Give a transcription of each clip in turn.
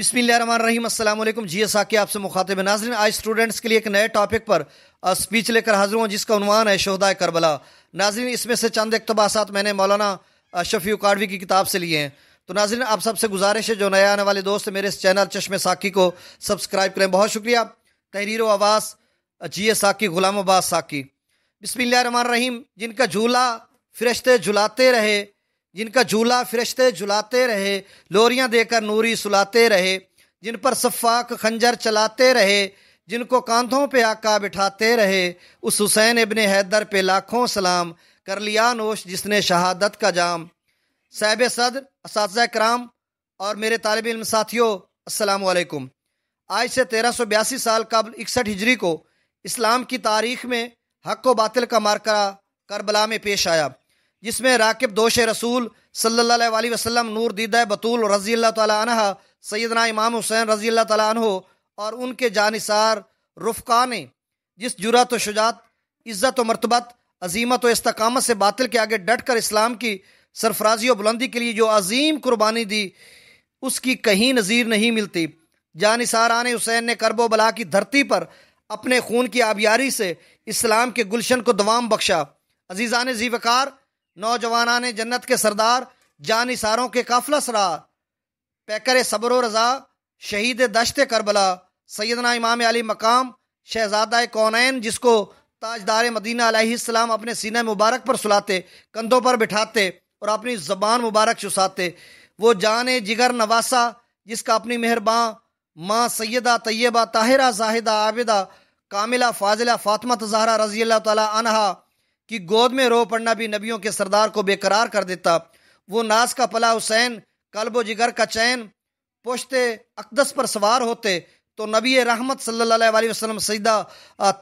बिस्मिल्लाहिर्रहमानिर्रहीम। अस्सलाम वालेकुम। जी साकी आपसे मुखातिब है। नाज़रीन, आज स्टूडेंट्स के लिए एक नए टॉपिक पर स्पीच लेकर हाजिर हूँ जिसका उन्वान है शोहदाए करबला। नाज़रीन, इसमें से चंद इक़्तिबासात मैंने मौलाना शफी काडवी की किताब से लिए हैं। तो नाज़रीन, आप सबसे गुजारिश है जो नए आने वाले दोस्त मेरे इस चैनल चश्मे साकी को सब्सक्राइब करें। बहुत शुक्रिया। तहरीर आवाज़ जी साकी, गुलाम अब्बास साकी। बिस्मिल्लाहिर्रहमानिर्रहीम। जिनका झूला फरिश्ते झुलाते रहे, जिनका झूला फरिश्ते झुलाते रहे, लोरियां देकर नूरी सुलाते रहे, जिन पर सफ़ाक खंजर चलाते रहे, जिनको कांधों पे आका बिठाते रहे, उस हुसैन इब्ने हैदर पे लाखों सलाम, कर लिया नोश जिसने शहादत का जाम। साहिब सदर, असातिज़ा कराम और मेरे तालिब इल्म साथियों, अस्सलाम वालेकुम। आज से 1382 साल कबल 61 हिजरी को इस्लाम की तारीख में हक व बातिल का मार्का करबला में पेश आया, जिसमें राकिब दोष रसूल सल्लल्लाहु अलैहि वसल्लम नूर दीदा बतूल रज़ी अल्लाह तआला अन्हा सैयदना इमाम हुसैन रज़ी अल्लाह तआला अन्हु और उनके जानिसार रुफ़क़ा ने जिस जुरअत व शुजाअत, इज़्ज़त व मर्तबत, अज़ीमत व इस्तकामत से बातिल के आगे डट कर इस्लाम की सरफराजी और बुलंदी के लिए जो अजीम कुर्बानी दी, उसकी कहीं नज़ीर नहीं मिलती। जानिसारान हुसैन ने करबो बला की धरती पर अपने खून की आबियारी से इस्लाम के गुलशन को दवाम बख्शा। अजीज़ान ज़ीवकार, नौजवानान जन्नत के सरदार, जानिसारों के काफिला सरार, पैकर सब्र व रज़ा, शहीद दश्त करबला, सैयदना इमाम अली मकाम, शहजादा कौनैन, जिसको ताजदार मदीना अलैहिस्सलाम अपने सीने मुबारक पर सुलाते, कंधों पर बिठाते और अपनी ज़बान मुबारक चुसाते, वो जान जिगर नवासा, जिसका अपनी मेहरबान माँ सैयदा तैयबा ताहिरा जाहिदा आबिदा कामिला फाजिला फातिमा ज़हरा रज़ी अल्लाह तआला अन्हा की गोद में रो पड़ना भी नबियों के सरदार को बेकरार कर देता। वो नाज का पला हुसैन, कल्ब जिगर का चैन, पुश्ते अक़दस पर सवार होते तो नबी रहमत सल्लल्लाहु अलैहि वसल्लम सजदा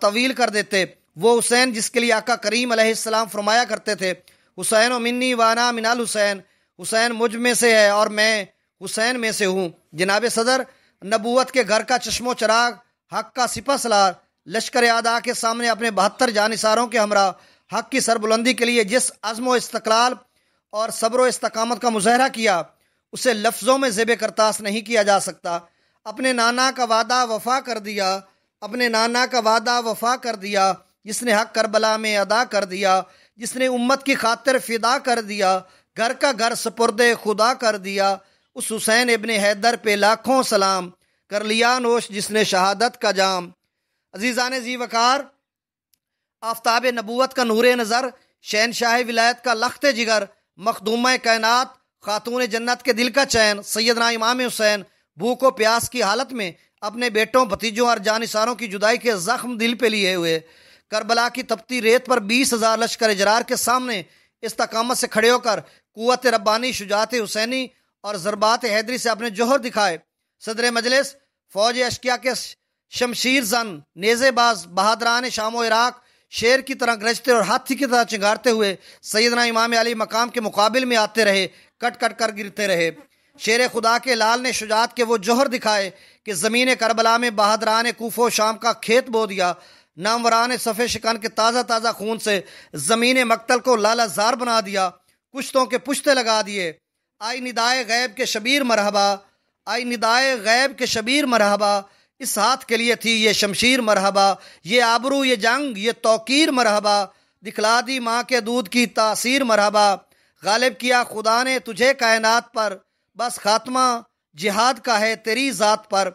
तवील कर देते। वो हुसैन जिसके लिए आका करीम अलैहिस्सलाम फरमाया करते थे, हुसैन व मिन्नी वाना मिनाल हुसैन, हुसैन मुझ में से है और मैं हुसैन में से हूँ। जनाब सदर, नबूवत के घर का चश्मो चराग, हक का सिपा सलार, लश्कर आदा के सामने अपने 72 जानिसारों के हमरा हक की सरबुलंदी के लिए जिस अज़्म व इस्तक़लाल और सब्र व इस्तकामत का मुज़ाहरा किया, उसे लफ्ज़ों में ज़ेब करतास नहीं किया जा सकता। अपने नाना का वादा वफ़ा कर दिया, अपने नाना का वादा वफ़ा कर दिया, जिसने हक करबला में अदा कर दिया, जिसने उम्मत की खातिर फ़िदा कर दिया, घर का घर सपुर्दे खुदा कर दिया, उस हुसैन इब्ने हैदर पे लाखों सलाम, कर लिया नोश जिसने शहादत का जाम। अजीज़ान ज़ी वकार, आफ्ताब नबूवत का नूर नज़र, शहनशाह विलायत का लख्त जिगर, मखदूमा कायनात, खातून जन्नत के दिल का चैन, सैयदना इमाम हुसैन भूख व प्यास की हालत में अपने बेटों, भतीजों और जानिसारों की जुदाई के जख्म दिल पे लिए हुए करबला की तपती रेत पर 20,000 लश्कर जरार के सामने इस्तकामत से खड़े होकर कुव्वत रब्बानी, शुजात हुसैनी और ज़रबात हैदरी से अपने जोहर दिखाए। सदर मजलिस, फौज अशकिया के शमशीर जन, नेज़ेबाज बहादरान शाम व इराक शेर की तरह गरजते और हाथी की तरह चिंगारते हुए सैयदना इमाम अली मकाम के मुकाबिल में आते रहे, कट कट कर गिरते रहे। शेर खुदा के लाल ने शुजात के वो जोहर दिखाए कि ज़मीन करबला में बहादरान कूफो शाम का खेत बो दिया। नामवरान सफ़े शिकन के ताज़ा ताज़ा खून से ज़मीन मक्तल को लालाजार बना दिया, कुश्तों के पुश्ते लगा दिए। आई निदाए गैब के शबीर मरहबा, आई निदाए गैब के शबीर मरहबा, इस हाथ के लिए थी ये शमशीर मरहबा, ये आबरू ये जंग ये तौकीर मरहबा, दिखला दी माँ के दूध की तासीर मरहबा, गालिब किया खुदा ने तुझे कायनात पर, बस खात्मा जिहाद का है तेरी ज़ात पर।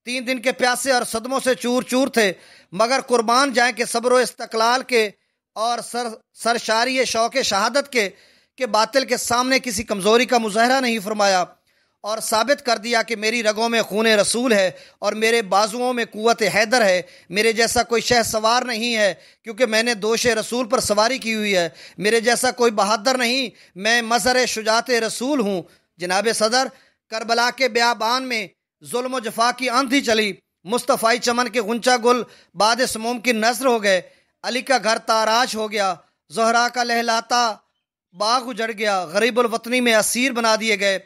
3 दिन के प्यासे और सदमों से चूर चूर थे, मगर कुर्बान जाए के सब्र व इस्तक़लाल के और सरशारी शौक़ शहादत के बातिल के सामने किसी कमज़ोरी का मुज़ाहरा नहीं फरमाया और साबित कर दिया कि मेरी रगों में खून रसूल है और मेरे बाजुओं में कुव्वत हैदर है। मेरे जैसा कोई शह सवार नहीं है क्योंकि मैंने दोष रसूल पर सवारी की हुई है। मेरे जैसा कोई बहादुर नहीं, मैं मज़हर शुजात रसूल हूँ। जनाब सदर, करबला के ब्याबान में जुल्म व जफा की आंधी चली, मुस्तफ़ाई चमन के गुंचा गुल बाद समूम की नज़र हो गए, अली का घर ताराज हो गया, ज़हरा का लहलाता बाग उजड़ गया, गरीबुल वतनी में असीर बना दिए गए।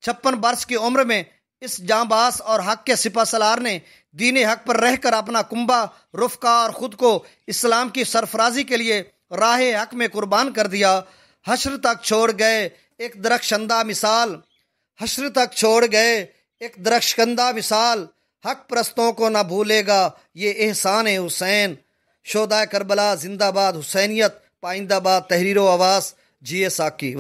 56 बरस की उम्र में इस जांबाज और हक के सिपा सलार ने दीन हक पर रहकर अपना कुंबा, रुफ़का और ख़ुद को इस्लाम की सरफराजी के लिए राह हक में कुर्बान कर दिया। हश्र तक छोड़ गए एक दरख्शंदा मिसाल, हश्र तक छोड़ गए ایک درخشندہ مثال، حق پرستوں کو نہ بھولے گا یہ احسان حسین۔ شہدائے کربلا زندہ باد، حسینیت پائندہ باد۔ تحریر و آواز جی اے ساکی۔